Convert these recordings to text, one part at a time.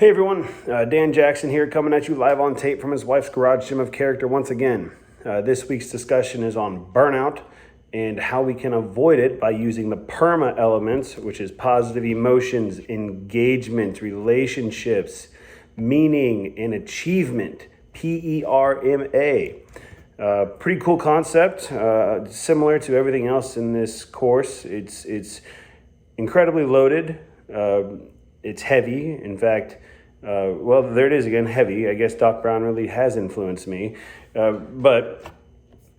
Hey everyone, Dan Jackson here, coming at you live on tape from his wife's garage gym of character once again. This week's discussion is on burnout and how we can avoid it by using the PERMA elements, which is positive emotions, engagement, relationships, meaning, and achievement. PERMA. Pretty cool concept, similar to everything else in this course. It's incredibly loaded. It's heavy. In fact, well, there it is again, heavy. I guess Doc Brown really has influenced me. But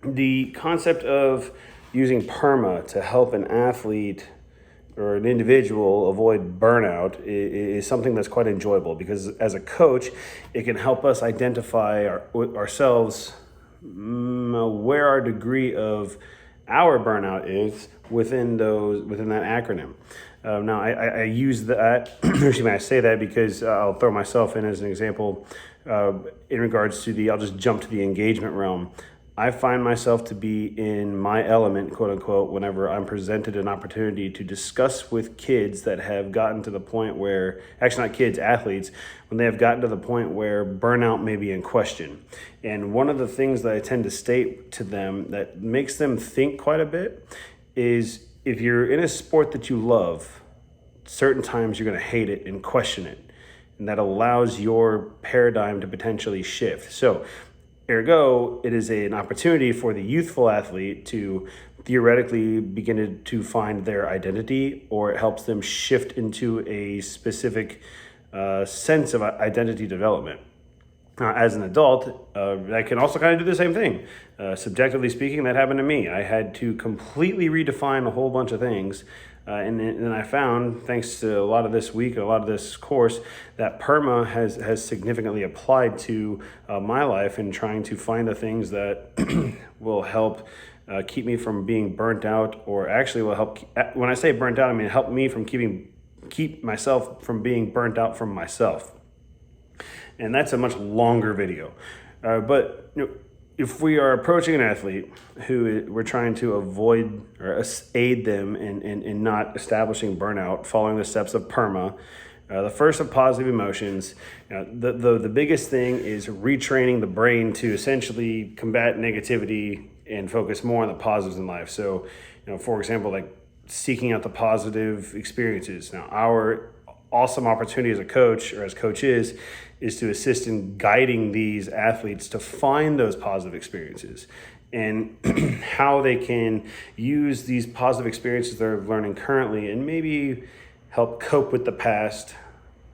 the concept of using PERMA to help an athlete or an individual avoid burnout is something that's quite enjoyable, because as a coach, it can help us identify ourselves, where our degree of our burnout is within that acronym. Now, I use that, excuse me, I say that because I'll throw myself in as an example in regards to I'll just jump to the engagement realm. I find myself to be in my element, quote unquote, whenever I'm presented an opportunity to discuss with kids that have gotten to the point where, actually not kids, athletes, when they have gotten to the point where burnout may be in question. And one of the things that I tend to state to them that makes them think quite a bit is, if you're in a sport that you love, certain times you're going to hate it and question it. And that allows your paradigm to potentially shift. So, ergo, it is an opportunity for the youthful athlete to theoretically begin to find their identity, or it helps them shift into a specific sense of identity development. As an adult, I can also kind of do the same thing. Subjectively speaking, that happened to me. I had to completely redefine a whole bunch of things. And then I found, thanks to a lot of this week, a lot of this course, that PERMA has significantly applied to my life in trying to find the things that will help keep me from being burnt out, or actually will help, when I say burnt out, I mean help me from keep myself from being burnt out from myself. And that's a much longer video. But if we are approaching an athlete who we're trying to avoid or aid them in not establishing burnout, following the steps of PERMA, the first of positive emotions, the biggest thing is retraining the brain to essentially combat negativity and focus more on the positives in life. So, for example, like seeking out the positive experiences. Now, our awesome opportunity as a coach, or as coaches, is to assist in guiding these athletes to find those positive experiences and how they can use these positive experiences they're learning currently and maybe help cope with the past,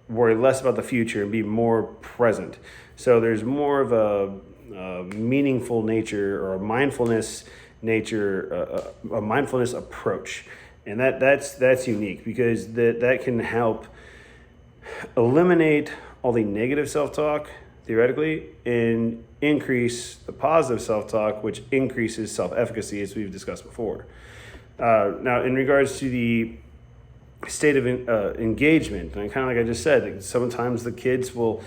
worry less about the future, and be more present. So there's more of a meaningful nature, or a mindfulness nature, a mindfulness approach. And that's unique, because that can help eliminate all the negative self-talk, theoretically, and increase the positive self-talk, which increases self-efficacy, as we've discussed before. Now, in regards to the state of engagement, and kind of like I just said, like sometimes the kids will,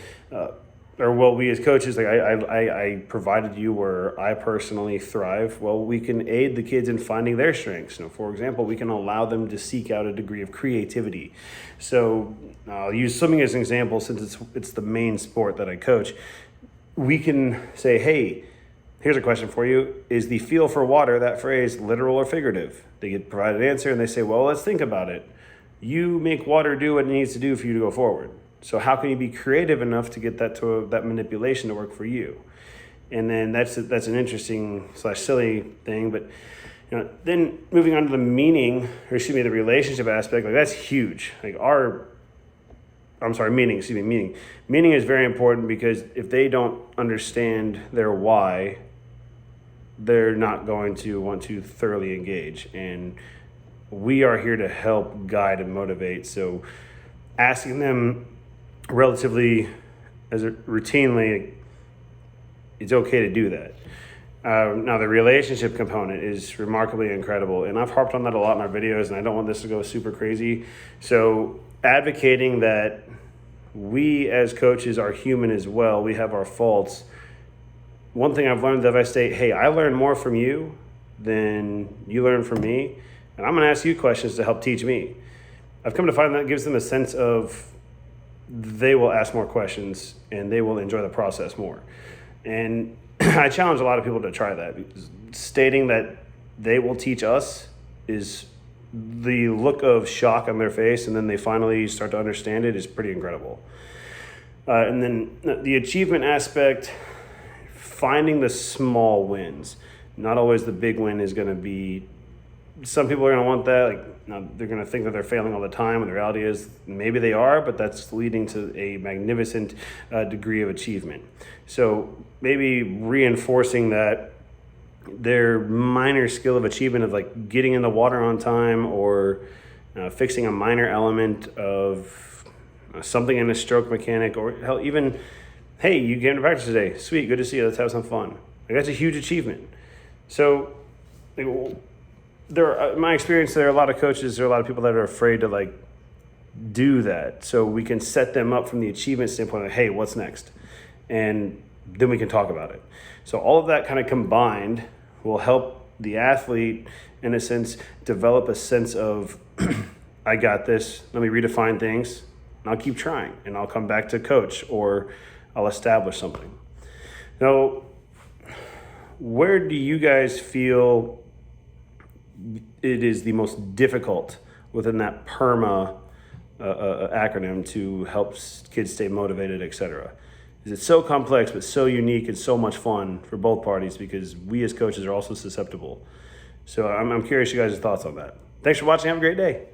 we as coaches, like I provided you where I personally thrive. Well, we can aid the kids in finding their strengths. For example, we can allow them to seek out a degree of creativity. So I'll use swimming as an example, since it's the main sport that I coach. We can say, hey, here's a question for you. Is the feel for water, that phrase, literal or figurative? They get provided an answer, and they say, well, let's think about it. You make water do what it needs to do for you to go forward. So how can you be creative enough to get that manipulation to work for you? And then that's an interesting / silly thing. But then moving on to the meaning, the relationship aspect, like that's huge. Like meaning. Meaning is very important, because if they don't understand their why, they're not going to want to thoroughly engage. And we are here to help guide and motivate. So asking them relatively routinely, it's okay to do that. Now, the relationship component is remarkably incredible, and I've harped on that a lot in our videos, and I don't want this to go super crazy. So advocating that we as coaches are human as well, we have our faults. One thing I've learned, that if I state, hey, I learn more from you than you learn from me, and I'm going to ask you questions to help teach me, I've come to find that gives them a sense of they will ask more questions and they will enjoy the process more. And I challenge a lot of people to try that, because stating that they will teach us is the look of shock on their face, and then they finally start to understand it is pretty incredible. And then the achievement aspect, finding the small wins. Not always the big win is going to be, some people are going to want that. Like, now they're going to think that they're failing all the time, and the reality is maybe they are, but that's leading to a magnificent degree of achievement. So maybe reinforcing that their minor skill of achievement of like getting in the water on time, or fixing a minor element of something in a stroke mechanic, or hell, even, hey, you came to practice today. Sweet, good to see you. Let's have some fun. Like, that's a huge achievement. So in my experience, there are a lot of coaches, there are a lot of people that are afraid to like do that. So we can set them up from the achievement standpoint of, hey, what's next? And then we can talk about it. So all of that kind of combined will help the athlete, in a sense, develop a sense of, I got this, let me redefine things, and I'll keep trying, and I'll come back to coach, or I'll establish something. Now, where do you guys feel it is the most difficult within that PERMA acronym to help kids stay motivated, etc.? Is it so complex but so unique and so much fun for both parties, because we as coaches are also susceptible? So I'm curious you guys' thoughts on that. Thanks for watching. Have a great day.